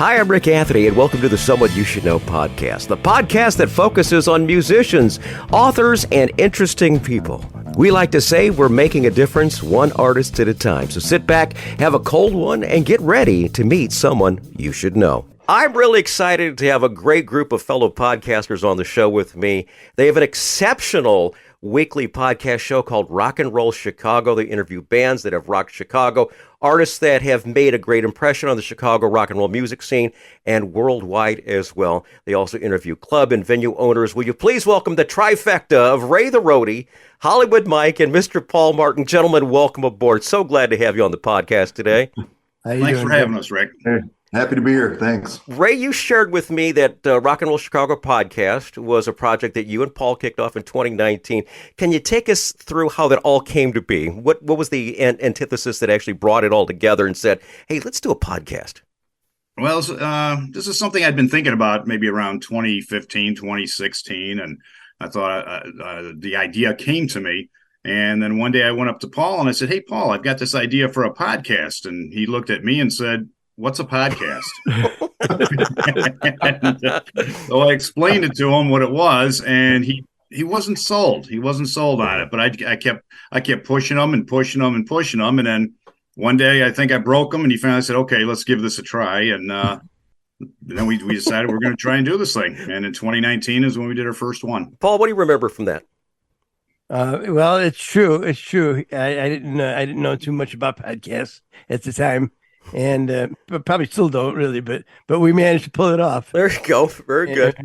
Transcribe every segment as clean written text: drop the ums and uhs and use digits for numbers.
Hi, I'm Rick Anthony, and welcome to the Someone You Should Know podcast, the podcast that focuses on musicians, authors, and interesting people. We like to say we're making a difference one artist at a time. So sit back, have a cold one, and get ready to meet someone you should know. I'm really excited to have a great group of fellow podcasters on the show with me. They have an exceptional weekly podcast show called Rock and Roll Chicago. They interview bands that have rocked Chicago, artists that have made a great impression on the Chicago rock and roll music scene, and worldwide as well. They also interview club and venue owners. Will you please welcome the trifecta of Ray the Roadie, Hollywood Mike, and Mr. Paul Martin. Gentlemen, welcome aboard. So glad to have you on the podcast today. Thanks for having us, Rick. Hey, happy to be here. Thanks. Ray, you shared with me that Rock and Roll Chicago podcast was a project that you and Paul kicked off in 2019. Can you take us through how that all came to be? What was the antithesis that actually brought it all together and said, hey, let's do a podcast? Well, this is something I'd been thinking about maybe around 2015, 2016, and I thought the idea came to me. And then one day I went up to Paul and I said, hey, Paul, I've got this idea for a podcast. And he looked at me and said, what's a podcast? So I explained it to him what it was, and he wasn't sold. He wasn't sold on it, but I kept pushing him and pushing him and pushing him. And then one day I think I broke him, and he finally said, okay, let's give this a try. And then we decided we're going to try and do this thing. And in 2019 is when we did our first one. Paul, what do you remember from that? Well, it's true. It's true. I didn't know too much about podcasts at the time, and but probably still don't really. But we managed to pull it off. There you go. Very good.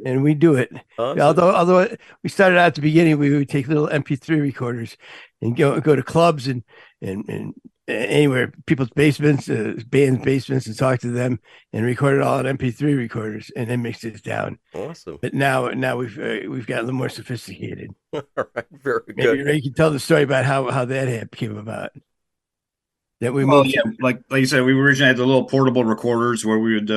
And we do it. Awesome. Although we started out at the beginning, we would take little MP3 recorders and go to clubs and anywhere, people's basements, bands' basements, and talk to them and record it all on MP3 recorders and then mix it down. Awesome. But now we've got a little more sophisticated. All right, very good. Maybe Ray can tell the story about how that came about. That we moved. Yeah, like you said, we originally had the little portable recorders where we would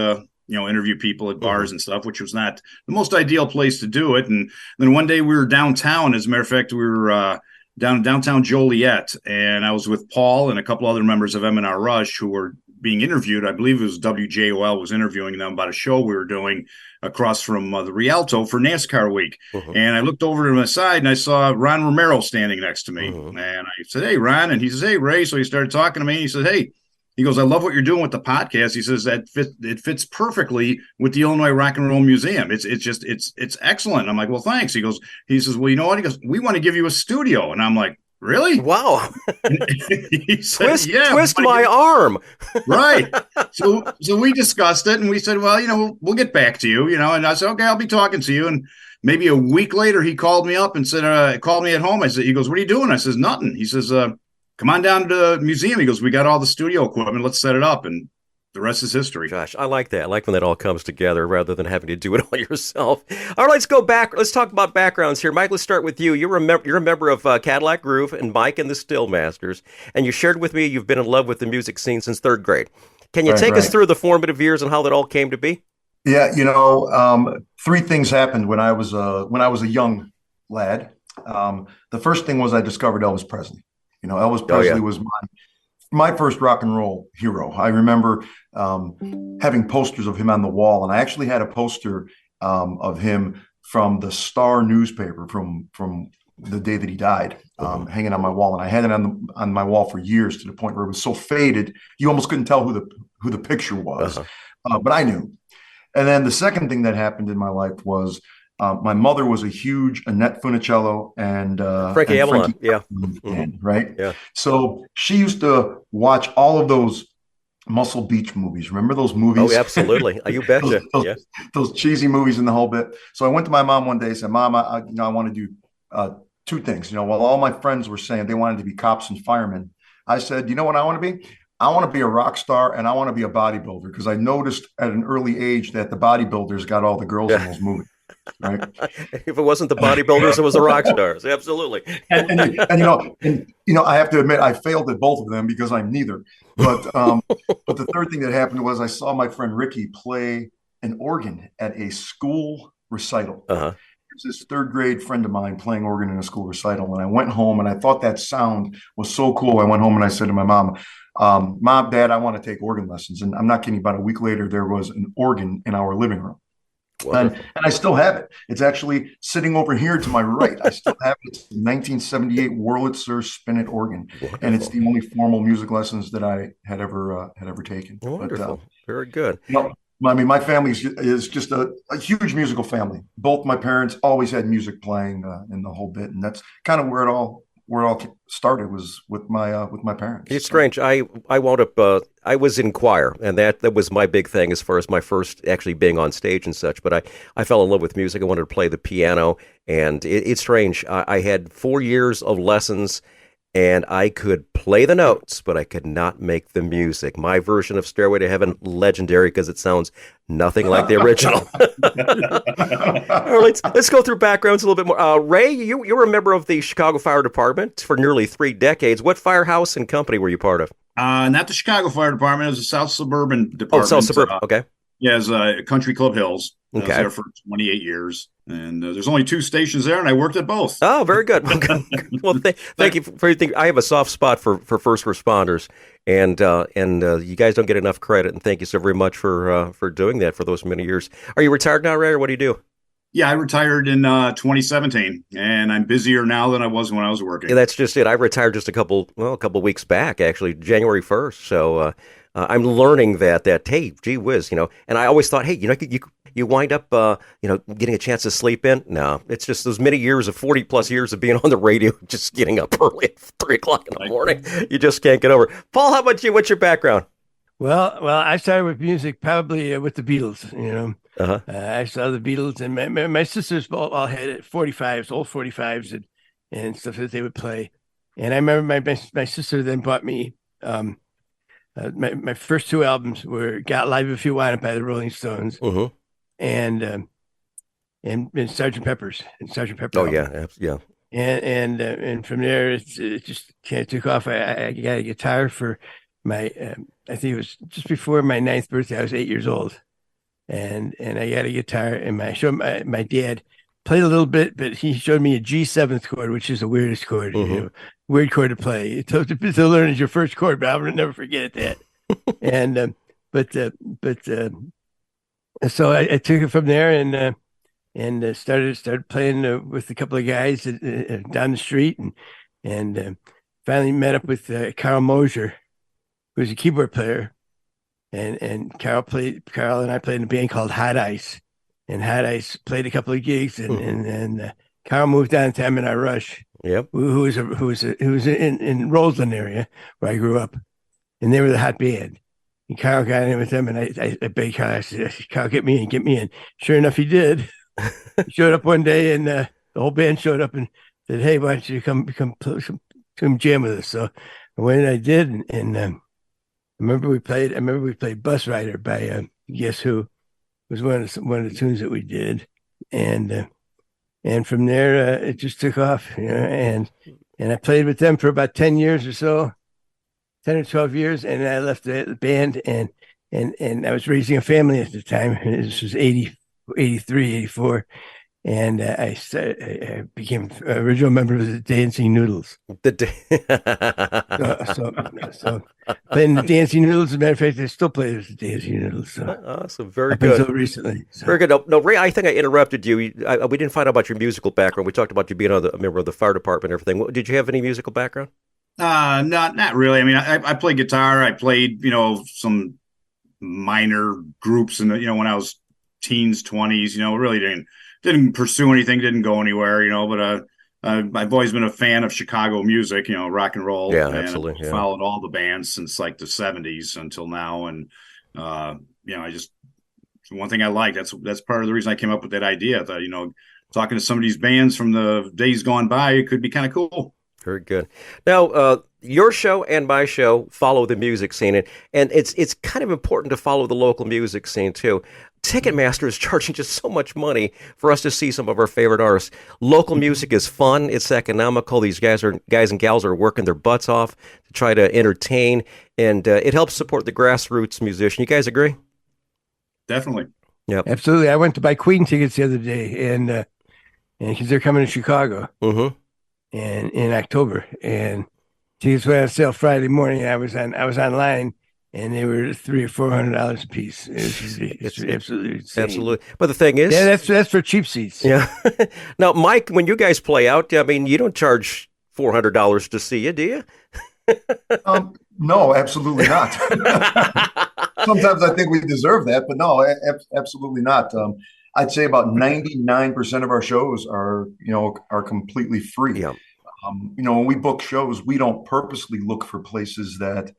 interview people at bars and stuff, which was not the most ideal place to do it. And then one day we were downtown. As a matter of fact, we were downtown Joliet, and I was with Paul and a couple other members of M&R Rush who were being interviewed. I believe it was WJOL was interviewing them about a show we were doing across from the Rialto for NASCAR week. And I looked over to my side and I saw Ron Romero standing next to me. And I said, hey, Ron. And he says, hey, Ray. So he started talking to me. He said, hey, he goes, I love what you're doing with the podcast. He says that it fits perfectly with the Illinois Rock and Roll Museum. It's excellent. I'm like, well, thanks. He says, well, you know what? He goes, we want to give you a studio. And I'm like, really? Wow. He said, twist my arm. Right. So we discussed it and we said, well, we'll get back to you, and I said, okay, I'll be talking to you. And maybe a week later, he called me up and said, called me at home. He goes, what are you doing? I says, nothing. He says, come on down to the museum. He goes, we got all the studio equipment. Let's set it up. And the rest is history. Gosh, I like that. I like when that all comes together rather than having to do it all yourself. All right, let's go back. Let's talk about backgrounds here. Mike, let's start with you. You're a member of Cadillac Groove and Mike and the Stillmasters, and you shared with me you've been in love with the music scene since third grade. Can you take us through the formative years and how that all came to be? Yeah, three things happened when I was a young lad. The first thing was I discovered Elvis Presley. Elvis Presley was my first rock and roll hero. I remember having posters of him on the wall, and I actually had a poster of him from the Star newspaper from the day that he died, hanging on my wall, and I had it on my wall for years to the point where it was so faded you almost couldn't tell who the picture was, but I knew. And then the second thing that happened in my life was my mother was a huge Annette Funicello and Frankie Avalon, fan, right? Yeah. So she used to watch all of those Muscle Beach movies. Remember those movies? Oh, absolutely. You betcha. those cheesy movies and the whole bit. So I went to my mom one day and said, Mom, I want to do two things. While all my friends were saying they wanted to be cops and firemen, I said, you know what I want to be? I want to be a rock star and I want to be a bodybuilder, because I noticed at an early age that the bodybuilders got all the girls in those movies. Right. If it wasn't the bodybuilders, it was the rock stars. Absolutely. And I have to admit, I failed at both of them because I'm neither. But the third thing that happened was I saw my friend Ricky play an organ at a school recital. There's this third grade friend of mine playing organ in a school recital. And I went home and I thought that sound was so cool. I went home and I said to my mom, Mom, Dad, I want to take organ lessons. And I'm not kidding, about a week later, there was an organ in our living room. And I still have it. It's actually sitting over here to my right. I still have it. It's a 1978 Wurlitzer spinet organ. Wonderful. And it's the only formal music lessons that I had ever taken. Wonderful. Very good. I mean, my family is just a huge musical family. Both my parents always had music playing in the whole bit. And that's kind of where it all started, was with my parents. It's strange. I wound up I was in choir, and that was my big thing as far as my first actually being on stage and such. But I fell in love with music. I wanted to play the piano, and it's strange. I had 4 years of lessons, and I could play the notes, but I could not make the music. My version of Stairway to Heaven, legendary, because it sounds nothing like the original. All right, let's go through backgrounds a little bit more. Ray, you were a member of the Chicago Fire Department for nearly 3 decades. What firehouse and company were you part of? Not the Chicago Fire Department. It was the South Suburban Department. Oh, South Suburban. Okay. Yeah, it was Country Club Hills. I was Okay. there for 28 years. And there's only 2 stations there, and I worked at both. Oh, very good. Okay. Well, thank you for everything. I have a soft spot for first responders, and you guys don't get enough credit. And thank you so very much for doing that for those many years. Are you retired now, Ray, or what do you do? Yeah, I retired in 2017, and I'm busier now than I was when I was working. Yeah, that's just it. I retired just a couple weeks back, actually, January 1st. So I'm learning that hey, gee whiz, and I always thought, hey, you wind up, getting a chance to sleep in. No, it's just those many years of 40 plus years of being on the radio, just getting up early at 3 o'clock in the morning. You just can't get over it. Paul, how about you? What's your background? Well, I started with music probably with the Beatles. Uh-huh. I saw the Beatles, and my sisters all had 45s, old 45s, and stuff that they would play. And I remember my sister then bought me my first 2 albums were "Got Live If You Want It" by the Rolling Stones, Uh-huh. and Sgt. Pepper's Oh album. yeah. And from there it just kind of took off. I got a guitar for my I think it was just before my 9th birthday. I was 8 years old, and I got a guitar, and I showed my dad played a little bit, but he showed me a G7th chord, which is the weirdest chord, weird chord to play. To learn as your first chord, but I'll never forget that. And so I took it from there and started playing with a couple of guys down the street, and finally met up with Carl Mosier, who was a keyboard player, and Carl and I played in a band called Hot Ice, and Hot Ice played a couple of gigs, and Carl moved on to M&I Rush, Yep. who was in Roseland area where I grew up, and they were the hot band. And Carl got in with them, and I begged Carl. I said, "Carl, get me in." Sure enough, he did. He showed up one day, and the whole band showed up and said, "Hey, why don't you come jam with us?" So I went and I did, and I remember we played "Bus Rider" by Guess Who. It was one of the tunes that we did, and from there it just took off, and I played with them for about 10 years or so. 10 or 12 years, and I left the band, and I was raising a family at the time. This was 83, 84, and I became an original member of the Dancing Noodles. So playing the Dancing Noodles. As a matter of fact, I still play with the Dancing Noodles. So. Awesome, very Up good. until recently. So. Very good. No, Ray, I think I interrupted you. We didn't find out about your musical background. We talked about you being a member of the fire department and everything. Did you have any musical background? Not really. I mean, I played guitar. I played, some minor groups, and when I was teens, 20s, really didn't pursue anything, didn't go anywhere, but I've always been a fan of Chicago music, rock and roll. Yeah, and absolutely. I've followed all the bands since like the 70s until now, and I just one thing I like. That's part of the reason I came up with that idea. I thought, talking to some of these bands from the days gone by, it could be kind of cool. Very good. Now, your show and my show follow the music scene, and it's kind of important to follow the local music scene too. Ticketmaster is charging just so much money for us to see some of our favorite artists. Local music is fun. It's economical. These guys and gals are working their butts off to try to entertain, and it helps support the grassroots musician. You guys agree? Definitely. Yep. Absolutely. I went to buy Queen tickets the other day, and because they're coming to Chicago. Mm-hmm. And in October, and Tickets went on sale Friday morning. I was online, and they were $300 or $400 a piece. It's absolutely insane. Absolutely. But the thing is, yeah, that's for cheap seats. Yeah. Now, Mike, when you guys play out, I mean, you don't charge $400 to see you, do you? No, absolutely not. Sometimes I think we deserve that, but no, absolutely not. I'd say about 99% of our shows are completely free. Yeah. When we book shows, we don't purposely look for places that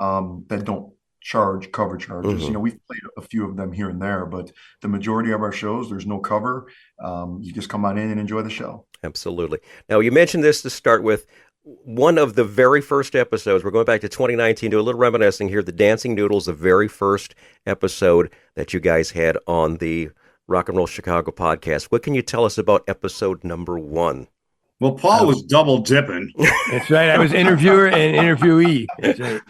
don't charge cover charges. Mm-hmm. We've played a few of them here and there, but the majority of our shows, there's no cover. You just come on in and enjoy the show. Absolutely. Now, you mentioned this to start with. One of the very first episodes, we're going back to 2019, do a little reminiscing here. The Dancing Noodles, the very first episode that you guys had on the Rock and Roll Chicago podcast. What can you tell us about episode number 1? Well, Paul was double dipping. That's right. I was interviewer and interviewee. That's right.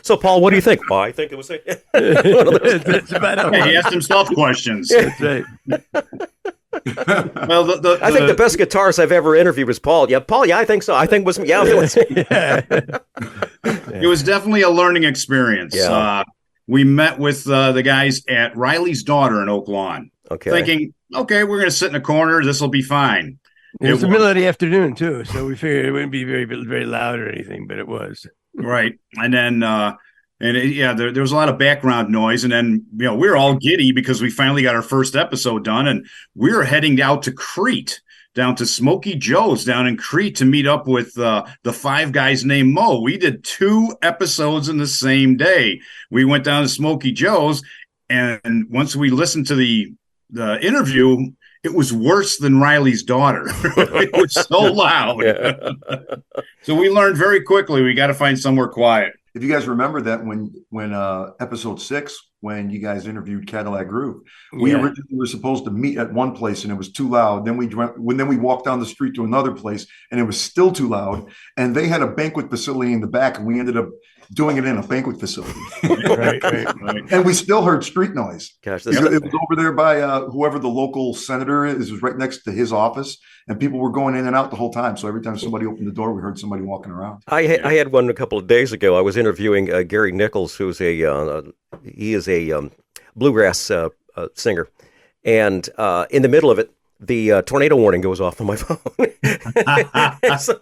So, Paul, what do you think? Well, I think it was That's about He asked himself questions. That's right. Well, I think the best guitarist I've ever interviewed was Paul. Yeah, Paul. Yeah, I think so. I think it was. Yeah, it was. It was definitely a learning experience. Yeah. We met with the guys at Riley's Daughter in Oak Lawn, thinking, okay, we're going to sit in a corner. This will be fine. It was the middle of the afternoon too, so we figured it wouldn't be very loud or anything, but it was. Right, and then there was a lot of background noise, and then we were all giddy because we finally got our first episode done, and we were heading out to Crete, down to Smoky Joe's down in Crete to meet up with the 5 guys named Mo. We did 2 episodes in the same day. We went down to Smoky Joe's, and once we listened to the interview, it was worse than Riley's Daughter. It was so loud. Yeah. So we learned very quickly we got to find somewhere quiet. If you guys remember that when episode 6, when you guys interviewed Cadillac Groove, we originally were supposed to meet at one place and it was too loud. Then we walked down the street to another place and it was still too loud. And they had a banquet facility in the back, and we ended up doing it in a banquet facility. Right. And we still heard street noise. Gosh, it was over there by whoever the local senator is. It was right next to his office, and people were going in and out the whole time. So every time somebody opened the door, we heard somebody walking around. I had one a couple of days ago. I was interviewing Gary Nichols, who's he is a bluegrass singer, and in the middle of it, the tornado warning goes off on my phone. So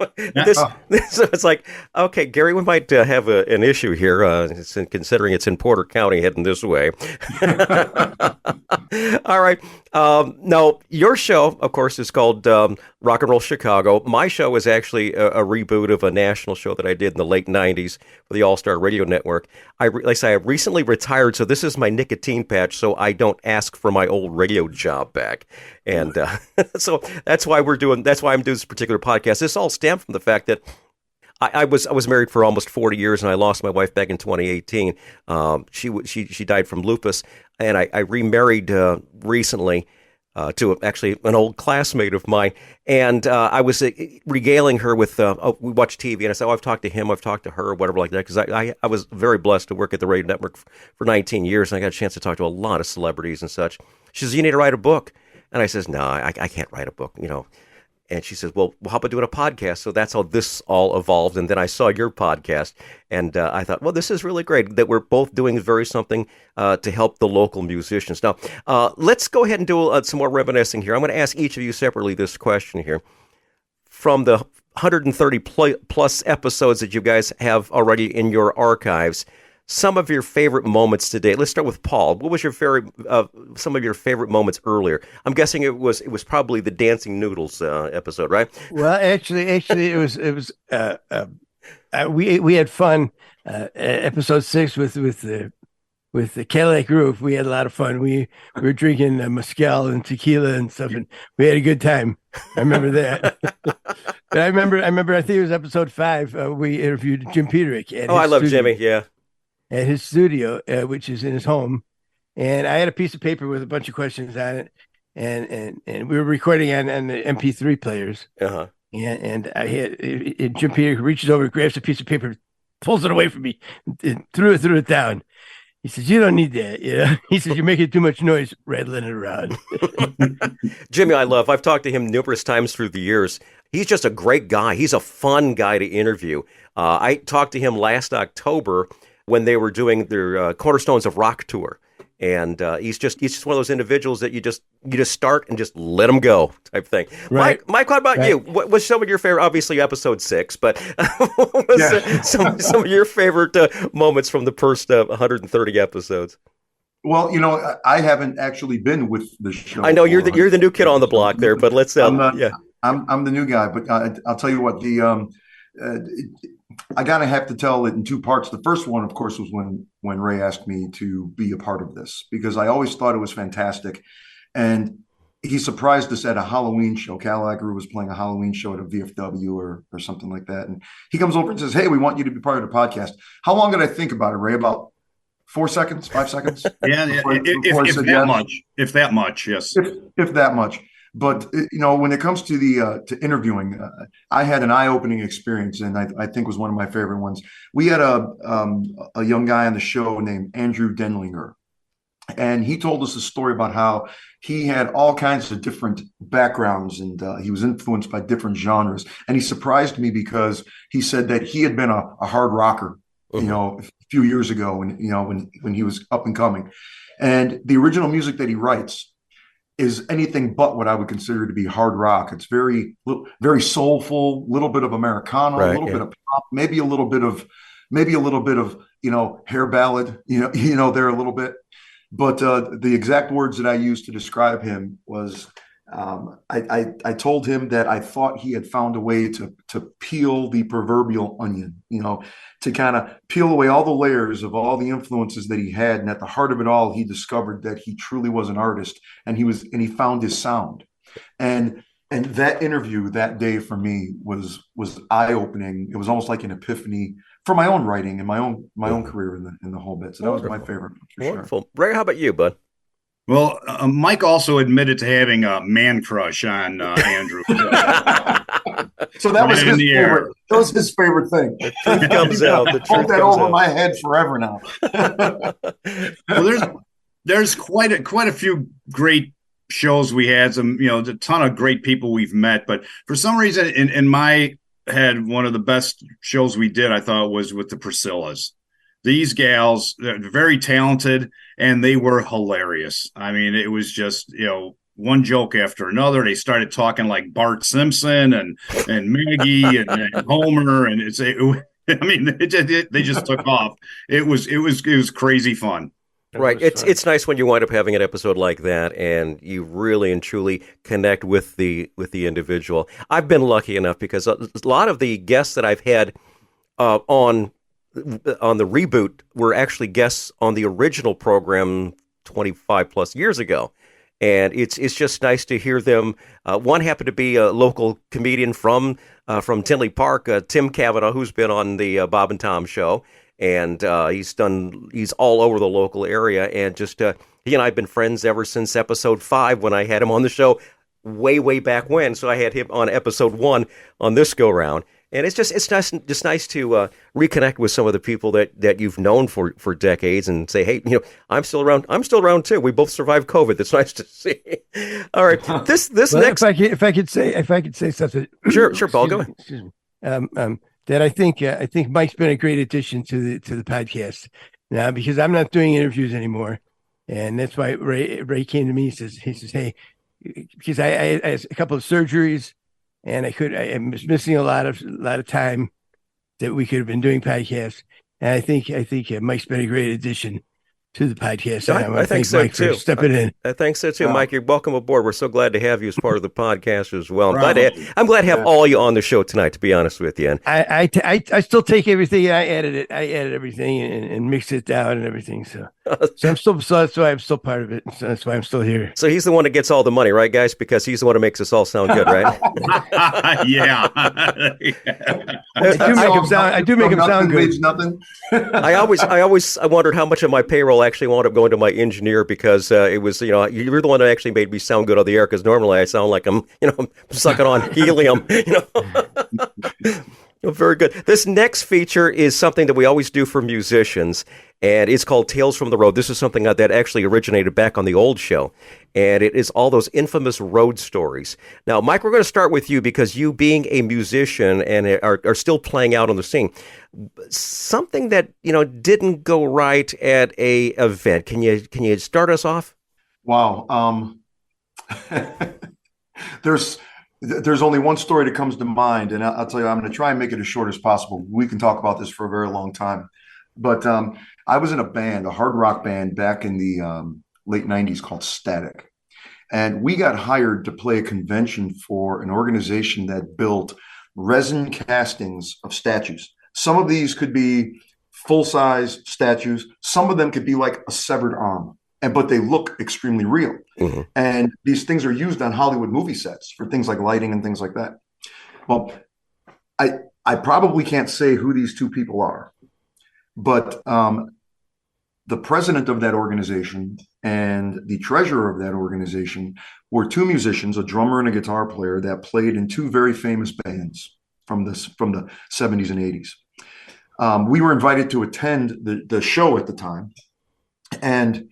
it's like, okay, Gary, we might have an issue here, considering it's in Porter County heading this way. All right. Now, your show, of course, is called Rock and Roll Chicago. My show is actually a reboot of a national show that I did in the late 90s for the All-Star Radio Network. Like I say, I recently retired, so this is my nicotine patch, so I don't ask for my old radio job back. And so that's why I'm doing this particular podcast. This all stemmed from the fact that I was married for almost 40 years, and I lost my wife back in 2018. She died from lupus, and I remarried recently to actually an old classmate of mine. And I was regaling her with, we watch TV, and I said, I've talked to him, I've talked to her, whatever like that, because I was very blessed to work at the radio network for 19 years, and I got a chance to talk to a lot of celebrities and such. She says, you need to write a book. And I says, no, I can't write a book, And she says, well, how about doing a podcast? So that's how this all evolved. And then I saw your podcast, and I thought, well, this is really great that we're both doing something to help the local musicians. Now, let's go ahead and do some more reminiscing here. I'm going to ask each of you separately this question here. From the 130 plus episodes that you guys have already in your archives, some of your favorite moments today. Let's start with Paul. What was your some of your favorite moments earlier? I'm guessing it was probably the Dancing Noodles episode, right? Well, actually, it was. We had fun. Episode 6 with the Cadillac Groove. We had a lot of fun. We were drinking mezcal and tequila and stuff, and we had a good time. I remember that. But I remember. I think it was episode 5. We interviewed Jim Peterick. I love Jimmy. Yeah. At his studio, which is in his home, and I had a piece of paper with a bunch of questions on it, and we were recording on the MP3 players. Uh-huh. And I had Jim Peter reaches over, grabs a piece of paper, pulls it away from me, and threw it down. He says, you don't need that. He says, you're making too much noise rattling it around. Jimmy, I've talked to him numerous times through the years. He's just a great guy. He's a fun guy to interview. I talked to him last October when they were doing their Cornerstones of Rock tour. And he's just one of those individuals that you just start and just let him go type thing. Right. Mike, what about you? What was some of your favorite? Obviously, episode 6, but what was some of your favorite moments from the first 130 episodes? Well, I haven't actually been with the show. I know you're the new kid on the block there, but let's. I'm the new guy, but I'll tell you what I gotta have to tell it in two parts. The first one, of course, was when Ray asked me to be a part of this, because I always thought it was fantastic, and he surprised us at a Halloween show. Cal Agru was playing a Halloween show at a VFW or something like that, and he comes over and says, "Hey, we want you to be part of the podcast." How long did I think about it, Ray? About 4 seconds, 5 seconds? Yeah, if that much, yes. If that much. But when it comes to to interviewing, I had an eye-opening experience, and I think was one of my favorite ones. We had a young guy on the show named Andrew Denlinger, and he told us a story about how he had all kinds of different backgrounds, and he was influenced by different genres. And he surprised me because he said that he had been a hard rocker, a few years ago, when he was up and coming, and the original music that he writes is anything but what I would consider to be hard rock. It's very, very soulful, little bit of Americana, a little bit of pop, maybe a little bit of hair ballad, there a little bit. But the exact words that I used to describe him was, I told him that I thought he had found a way to peel the proverbial onion, to kind of peel away all the layers of all the influences that he had. And at the heart of it all, he discovered that he truly was an artist, and he found his sound. And that interview that day for me was eye-opening. It was almost like an epiphany for my own writing and my own career in the whole bit. So that was my favorite, for Wonderful. sure. Ray, how about you, bud? Well, Mike also admitted to having a man crush on Andrew. So that was his favorite. That was his favorite thing. The truth comes out. The truth Hold that comes over out. my head forever now. Well, there's quite a few great shows we had. A ton of great people we've met. But for some reason, in my head, one of the best shows we did, I thought, was with the Priscillas. These gals, they're very talented, and they were hilarious. I mean, it was just, one joke after another. They started talking like Bart Simpson and Maggie and Homer, and they just took off. It was crazy fun. Right. It's nice when you wind up having an episode like that and you really and truly connect with the individual. I've been lucky enough because a lot of the guests that I've had on the reboot were actually guests on the original program 25 plus years ago. And it's just nice to hear them. One happened to be a local comedian from Tinley Park, Tim Cavanaugh, who's been on the Bob and Tom show. And he's all over the local area. And just he and I have been friends ever since episode 5 when I had him on the show way back when. So I had him on episode 1 on this go round. And it's nice to reconnect with some of the people that you've known for decades and say, hey, I'm still around. I'm still around too. We both survived COVID. That's nice to see. All right, this next. If I could say something. Sure, Paul. Go ahead. Excuse me. That I think Mike's been a great addition to the podcast now, because I'm not doing interviews anymore, and that's why Ray came to me. He says, hey, because I had a couple of surgeries. And I was missing a lot of time that we could have been doing podcasts. And I think Mike's been a great addition to the podcast. I think so Mike too. For stepping in. I think so too, Mike. You're welcome aboard. We're so glad to have you as part of the podcast as well. I'm glad to have all you on the show tonight. To be honest with you, and I still take everything. I added everything and mixed it down and everything. So that's why I'm still part of it. So that's why I'm still here. So he's the one that gets all the money, right, guys? Because he's the one who makes us all sound good, right? Yeah. I do make him sound good. Nothing. I always wondered how much of my payroll actually wound up going to my engineer, because it was, you're the one that actually made me sound good on the air, because normally I sound like I'm sucking on helium, Oh, very good. This next feature is something that we always do for musicians, and it's called Tales from the Road. This is something that actually originated back on the old show, and it is all those infamous road stories. Now, Mike, we're going to start with you because you being a musician and are still playing out on the scene. Something that, didn't go right at a event. Can you start us off? Wow. There's only one story that comes to mind, and I'll tell you, I'm going to try and make it as short as possible. We can talk about this for a very long time. But I was in a band, a hard rock band back in the late 90s called Static. And we got hired to play a convention for an organization that built resin castings of statues. Some of these could be full-size statues. Some of them could be like a severed arm. But they look extremely real. Mm-hmm. And these things are used on Hollywood movie sets for things like lighting and things like that. Well, I probably can't say who these two people are, but the president of that organization and the treasurer of that organization were two musicians, a drummer and a guitar player that played in two very famous bands from the 70s and 80s. We were invited to attend the show at the time, and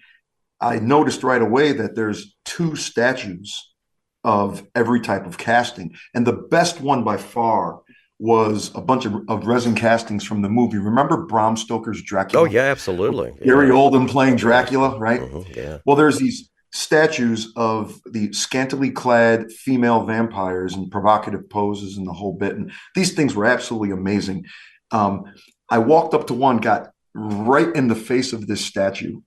I noticed right away that there's two statues of every type of casting. And the best one by far was a bunch of resin castings from the movie. Remember Bram Stoker's Dracula? Oh, yeah, absolutely. Gary Oldman playing Dracula, right? Mm-hmm, yeah. Well, there's these statues of the scantily clad female vampires in provocative poses and the whole bit. And these things were absolutely amazing. I walked up to one, got right in the face of this statue.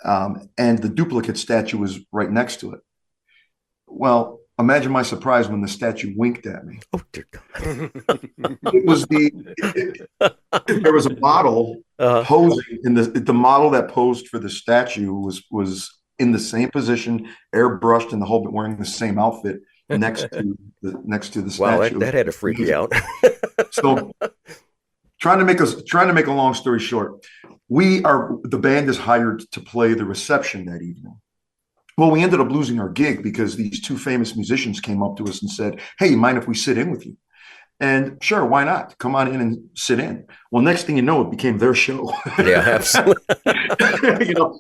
And the duplicate statue was right next to it. Well, imagine my surprise when the statue winked at me. Oh, dear God. It was there was a model posing in the model that posed for the statue was in the same position, airbrushed and the whole bit, wearing the same outfit next to the statue. Wow, that had to freak you out. So trying to make a long story short, the band is hired to play the reception that evening. Well, we ended up losing our gig because these two famous musicians came up to us and said, "Hey, mind if we sit in with you?" And sure, why not? Come on in and sit in. Well, next thing you know, it became their show. Yeah, absolutely.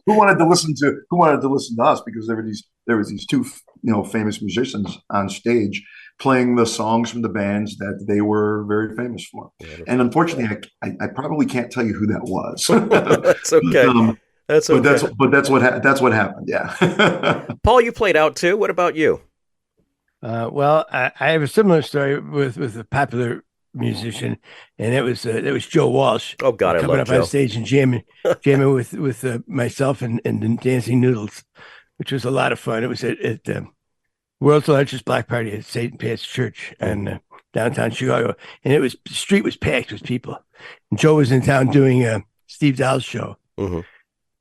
Who wanted to listen to us, because there was these two famous musicians on stage playing the songs from the bands that they were very famous for. Yeah, and unfortunately, I probably can't tell you who that was. That's okay. That's okay. But that's what happened. Yeah. Paul, you played out too. What about you? Well, I have a similar story with a popular musician, and it was Joe Walsh. Oh God, I love Joe. Coming up on stage and jamming with myself and the Dancing Noodles, which was a lot of fun. It was at world's largest black party at St. Pat's Church in downtown Chicago, and the street was packed with people. And Joe was in town doing Steve Dow's show. Mm-hmm.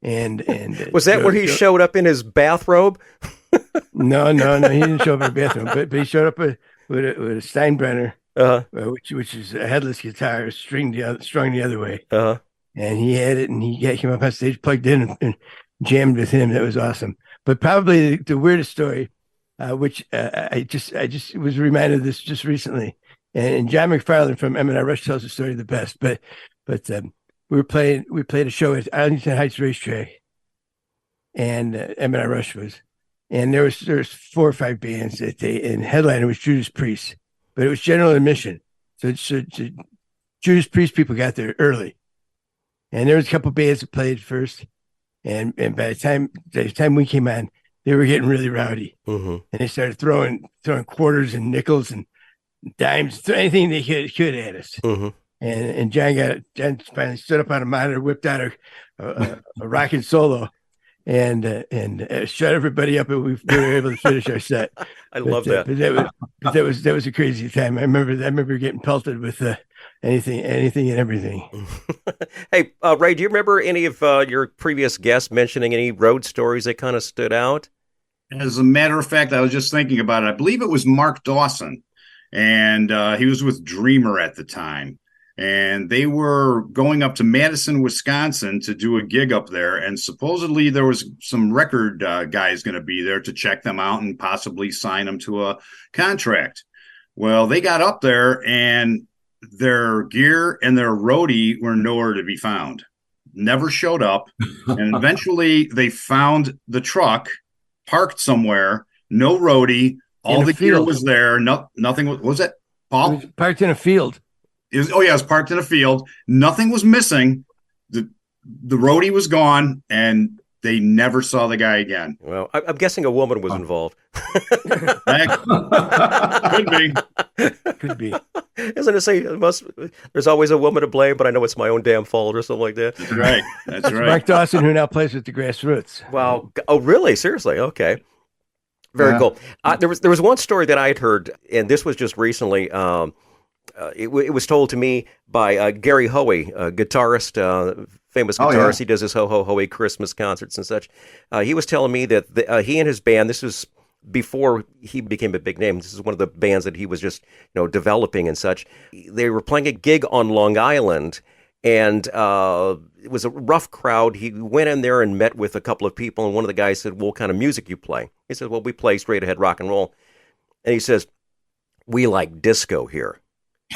And was that where he showed up in his bathrobe? No, he didn't show up in a bathroom, but he showed up with a Steinbrenner, which is a headless guitar strung the other way. Uh-huh. And he had it, and he came up on stage, plugged in, and jammed with him. That was awesome. But probably the weirdest story, which I just was reminded of this just recently, and John McFarlane from M&I Rush tells the story the best. But we played a show at Arlington Heights Racetrack, and M&I Rush was. And there was 4 or 5 bands that and headliner was Judas Priest, but it was general admission. So Judas Priest people got there early, and there was a couple bands that played first, and by the time we came on, they were getting really rowdy, mm-hmm. and they started throwing quarters and nickels and dimes, anything they could at us. Mm-hmm. And John finally stood up on a monitor, whipped out a rocking solo. And shut everybody up, and we were able to finish our set. I love that. But that was a crazy time. I remember getting pelted with anything and everything. Hey, Ray, do you remember any of your previous guests mentioning any road stories that kind of stood out? As a matter of fact, I was just thinking about it. I believe it was Mark Dawson, and he was with Dreamer at the time. And they were going up to Madison, Wisconsin to do a gig up there. And supposedly there was some record guys going to be there to check them out and possibly sign them to a contract. Well, they got up there and their gear and their roadie were nowhere to be found. Never showed up. And eventually they found the truck parked somewhere, no roadie. All the gear was there. Nothing was it, Paul? It was parked in a field. It was parked in a field. Nothing was missing. The roadie was gone, and they never saw the guy again. Well, I'm guessing a woman was involved. Could be. Isn't it say there's always a woman to blame, but I know it's my own damn fault or something like that. That's right. That's right. Mark Dawson, who now plays with the Grassroots. Wow. Oh, really? Seriously? Okay. Very cool. There was one story that I had heard, and this was just recently. It was told to me by Gary Hoey, a guitarist, famous guitarist. Oh, yeah. He does his Ho Ho Hoey Christmas concerts and such. He was telling me that he and his band, this was before he became a big name. This is one of the bands that he was just developing and such. They were playing a gig on Long Island, and it was a rough crowd. He went in there and met with a couple of people, and one of the guys said, "Well, what kind of music you play?" He said, "Well, we play straight ahead rock and roll." And he says, "We like disco here."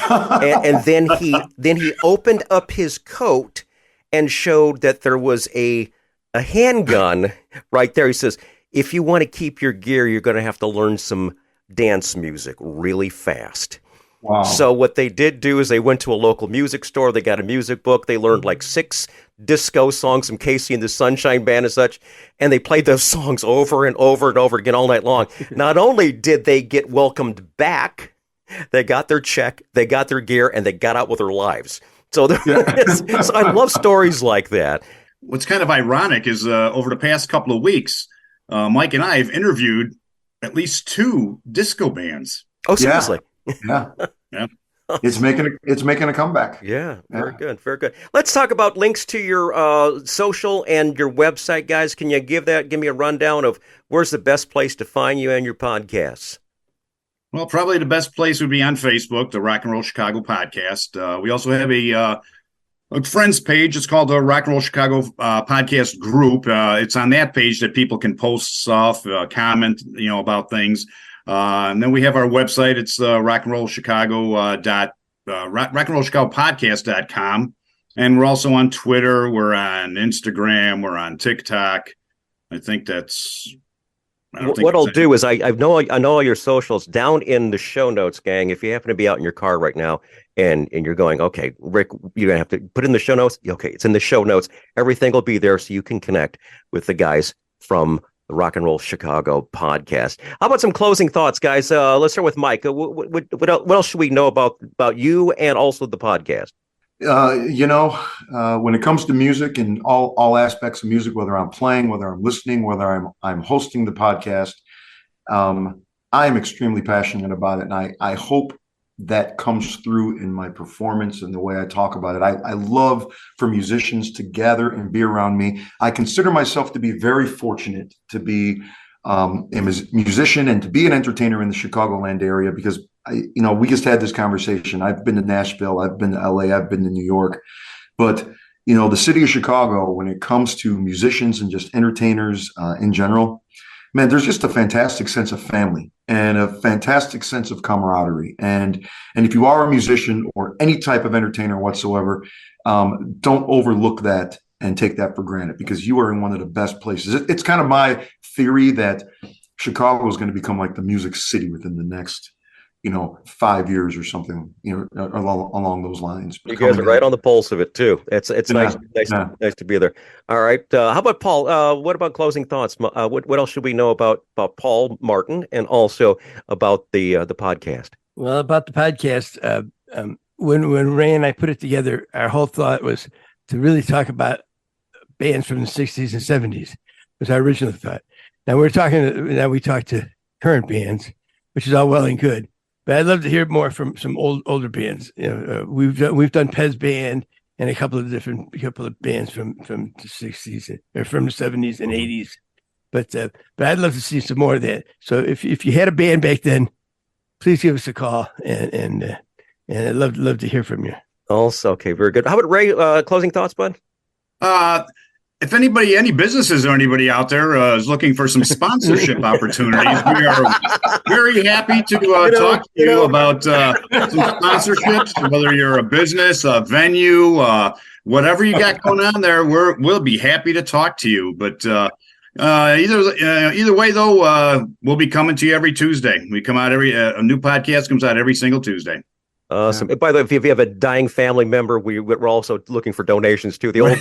and then he opened up his coat and showed that there was a handgun right there. He says, "If you want to keep your gear, you're going to have to learn some dance music really fast." Wow. So what they did do is they went to a local music store. They got a music book. They learned like 6 disco songs from Casey and the Sunshine Band and such, and they played those songs over and over and over again all night long. Not only did they get welcomed back, they got their check, they got their gear, and they got out with their lives. So, so I love stories like that. What's kind of ironic is over the past couple of weeks, Mike and I have interviewed at least 2 disco bands. Oh, seriously? Yeah. It's making a comeback. Yeah, very good, very good. Let's talk about links to your social and your website, guys. Can you give me a rundown of where's the best place to find you and your podcasts? Well, probably the best place would be on Facebook, the Rock and Roll Chicago Podcast. We also have a friends page. It's called the Rock and Roll Chicago Podcast Group. It's on that page that people can post stuff, comment, about things. And then we have our website. It's rockandrollchicago.com. And we're also on Twitter. We're on Instagram. We're on TikTok. I think that's... What I'll do is I know all your socials down in the show notes, gang. If you happen to be out in your car right now and you're going, okay, Rick, you're gonna have to put in the show notes. Okay, it's in the show notes. Everything will be there so you can connect with the guys from the Rock and Roll Chicago podcast. How about some closing thoughts, guys? Let's start with Mike. What else should we know about you and also the podcast? When it comes to music and all aspects of music, whether I'm playing, whether I'm listening, whether I'm hosting the podcast, I am extremely passionate about it. And I hope that comes through in my performance and the way I talk about it. I love for musicians to gather and be around me. I consider myself to be very fortunate to be a musician and to be an entertainer in the Chicagoland area because we just had this conversation. I've been to Nashville, I've been to LA, I've been to New York, but the city of Chicago, when it comes to musicians and just entertainers in general, man, there's just a fantastic sense of family and a fantastic sense of camaraderie. And if you are a musician or any type of entertainer whatsoever, don't overlook that and take that for granted because you are in one of the best places. It's kind of my theory that Chicago is going to become like the music city within the next 5 years or something, along those lines. You guys are right on the pulse of it too. It's nice to be there. All right. How about Paul? What about closing thoughts? What else should we know about Paul Martin and also about the podcast? Well, about the podcast, when Ray and I put it together, our whole thought was to really talk about bands from the 60s and 70s. Was our original thought. Now we talk to current bands, which is all well and good. But I'd love to hear more from some older bands. We've done Pez Band and a couple of bands from the 60s or from the 70s and 80s. But I'd love to see some more of that. So if you had a band back then, please give us a call and I'd love to hear from you. Also, okay, very good. How about Ray? Closing thoughts, bud? if any businesses or anybody out there is looking for some sponsorship opportunities, we are very happy to talk to you about some sponsorships. Whether you're a business, a venue, whatever you got going on there, we'll be happy to talk to you. But either way, though, we'll be coming to you every Tuesday. We come out a new podcast comes out every single Tuesday. Awesome. By the way, if you have a dying family member, we're also looking for donations too. The old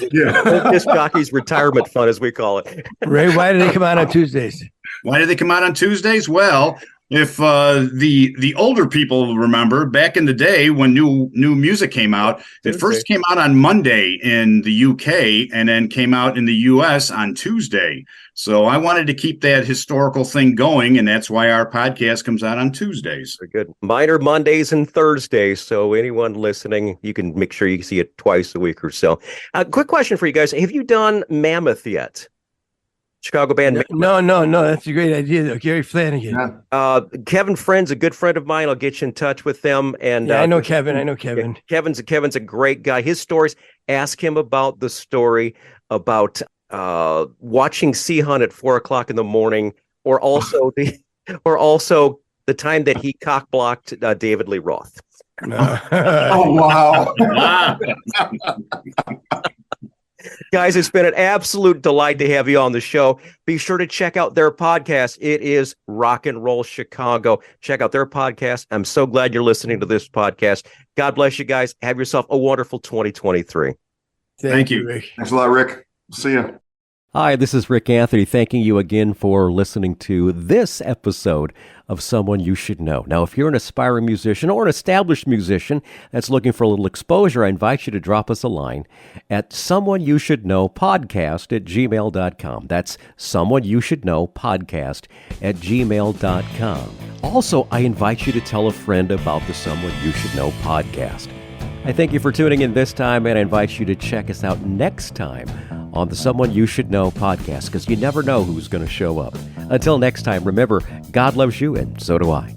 disc jockey's retirement fund, as we call it. Ray, why do they come out on Tuesdays? Why do they come out on Tuesdays? Well, if the older people remember, back in the day when new music came out, it first came out on Monday in the UK and then came out in the US on Tuesday. So I wanted to keep that historical thing going, and that's why our podcast comes out on Tuesdays. Very good. Mine are Mondays and Thursdays, so anyone listening, you can make sure you see it twice a week or so. Quick question for you guys. Have you done Mammoth yet? Chicago band? No. That's a great idea, though. Gary Flanagan. Yeah. Kevin Friend's a good friend of mine. I'll get you in touch with them. And I know Kevin. Kevin's a great guy. His stories, ask him about the story about watching Sea Hunt at 4:00 in the morning, or also the time that he cock blocked David Lee Roth. Oh, wow. Guys, it's been an absolute delight to have you on the show. Be sure to check out their podcast. It is Rock and Roll Chicago. Check out their podcast. I'm so glad you're listening to this podcast. God bless you guys. Have yourself a wonderful 2023. Thank you, Rick. Thanks a lot, Rick. See you. Hi, this is Rick Anthony, thanking you again for listening to this episode of Someone You Should Know. Now, if you're an aspiring musician or an established musician that's looking for a little exposure, I invite you to drop us a line at someoneyoushouldknowpodcast@gmail.com. That's someoneyoushouldknowpodcast@gmail.com. Also, I invite you to tell a friend about the Someone You Should Know podcast. I thank you for tuning in this time, and I invite you to check us out next time on the Someone You Should Know podcast, because you never know who's going to show up. Until next time, remember, God loves you, and so do I.